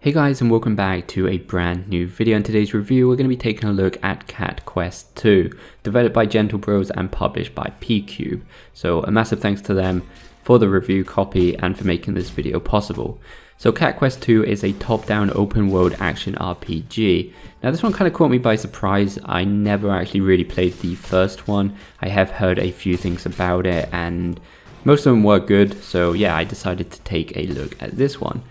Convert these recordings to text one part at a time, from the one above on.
Hey guys, and welcome back to a brand new video. In today's review we're going to be taking a look at Cat Quest 2, developed by TheGentlebros and published by PQube. So a massive thanks to them for the review copy and for making this video possible. So Cat Quest 2 is a top-down open world action RPG. Now this one kind of caught me by surprise. I never actually really played the first one. I have heard a few things about it and most of them were good, so yeah, I decided to take a look at this one.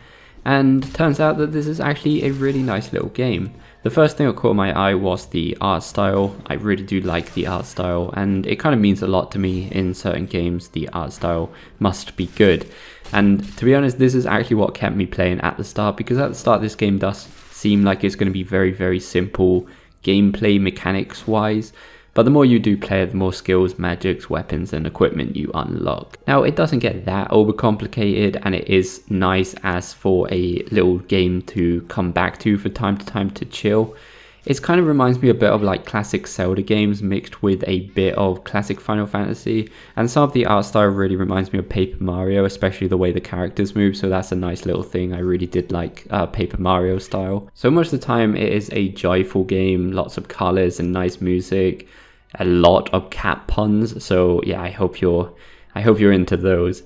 And turns out that this is actually a really nice little game. The first thing that caught my eye was the art style. I really do like the art style, and it kind of means a lot to me. In certain games, the art style must be good. And to be honest, this is actually what kept me playing at the start, because at the start this game does seem like it's going to be very simple gameplay mechanics wise. But the more you do play it, the more skills, magics, weapons and equipment you unlock. Now it doesn't get that overcomplicated, and it is nice as for a little game to come back to from time to time to chill. It kind of reminds me a bit of like classic Zelda games mixed with a bit of classic Final Fantasy, and some of the art style really reminds me of Paper Mario, especially the way the characters move, so that's a nice little thing. I really did like Paper Mario style. So most of the time it is a joyful game, lots of colors and nice music. A lot of cat puns, so yeah, I hope you're into those.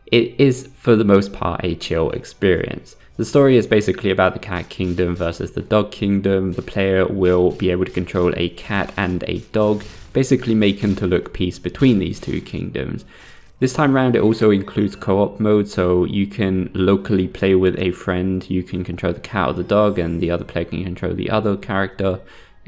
It is for the most part a chill experience. The story is basically about the cat kingdom versus the dog kingdom. The player will be able to control a cat and a dog, basically making to look peace between these two kingdoms. This time around it also includes co-op mode, so you can locally play with a friend. You can control the cat or the dog, and the other player can control the other character.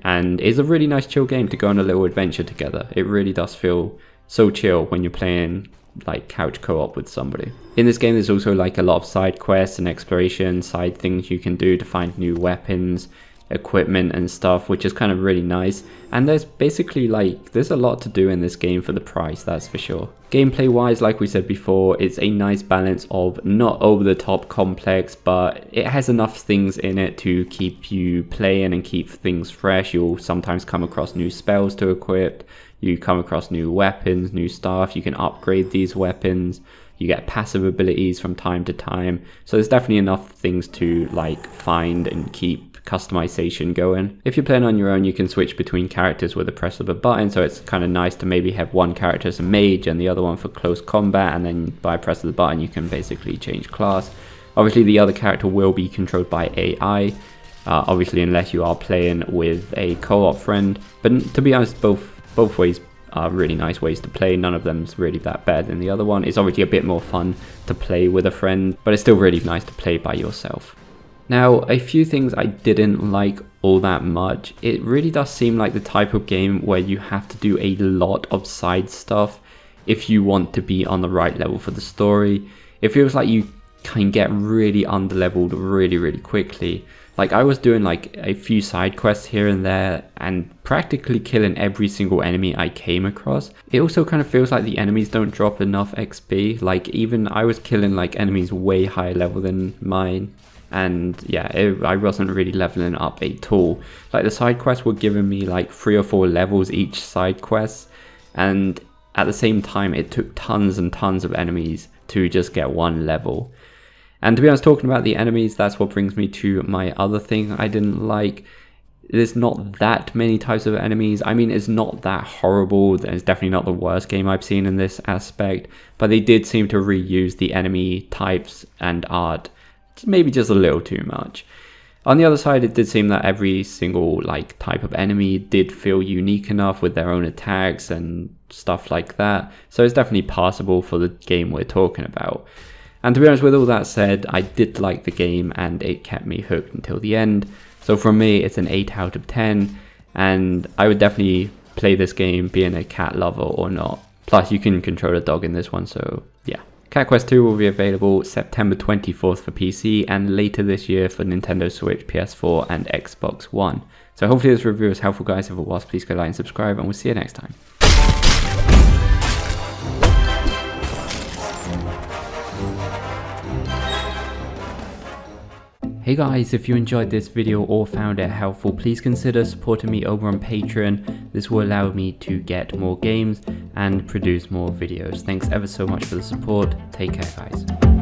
And it's a really nice chill game to go on a little adventure together. It really does feel so chill when you're playing like couch co-op with somebody. In this game there's also like a lot of side quests and exploration, side things you can do to find new weapons, equipment and stuff, which is kind of really nice. And there's basically there's a lot to do in this game for the price, that's for sure. Gameplay wise, like we said before, it's a nice balance of not over the top complex, but it has enough things in it to keep you playing and keep things fresh. You'll sometimes come across new spells to equip, you come across new weapons, new stuff, you can upgrade these weapons, you get passive abilities from time to time. So there's definitely enough things to find and keep customization going. If you're playing on your own, you can switch between characters with the press of a button, so it's kind of nice to maybe have one character as a mage and the other one for close combat, and then by press of the button you can basically change class. Obviously the other character will be controlled by AI, obviously unless you are playing with a co-op friend, but to be honest both ways are really nice ways to play. None of them's really that bad than the other one. It's obviously a bit more fun to play with a friend, but it's still really nice to play by yourself. Now, a few things I didn't like all that much. It really does seem like the type of game where you have to do a lot of side stuff if you want to be on the right level for the story. It feels like you can get really underleveled really quickly. Like I was doing a few side quests here and there and practically killing every single enemy I came across. It also kind of feels like the enemies don't drop enough XP. Even I was killing enemies way higher level than mine. And yeah, I wasn't really leveling up at all. The side quests were giving me 3 or 4 levels each side quest, and at the same time it took tons and tons of enemies to just get 1 level. And to be honest, talking about the enemies, that's what brings me to my other thing I didn't like. There's not that many types of enemies. I mean, it's not that horrible. It's definitely not the worst game I've seen in this aspect, but they did seem to reuse the enemy types and art maybe just a little too much. On the other side, it did seem that every single type of enemy did feel unique enough with their own attacks and stuff like that, so it's definitely passable for the game we're talking about. And to be honest, with all that said, I did like the game and it kept me hooked until the end. So for me it's an 8 out of 10, and I would definitely play this game being a cat lover or not. Plus you can control a dog in this one, so yeah. Cat Quest 2 will be available September 24th for PC and later this year for Nintendo Switch, PS4 and Xbox One. So hopefully this review was helpful guys. If it was, please go like and subscribe, and we'll see you next time. Hey guys, if you enjoyed this video or found it helpful, please consider supporting me over on Patreon. This will allow me to get more games and produce more videos. Thanks ever so much for the support. Take care guys.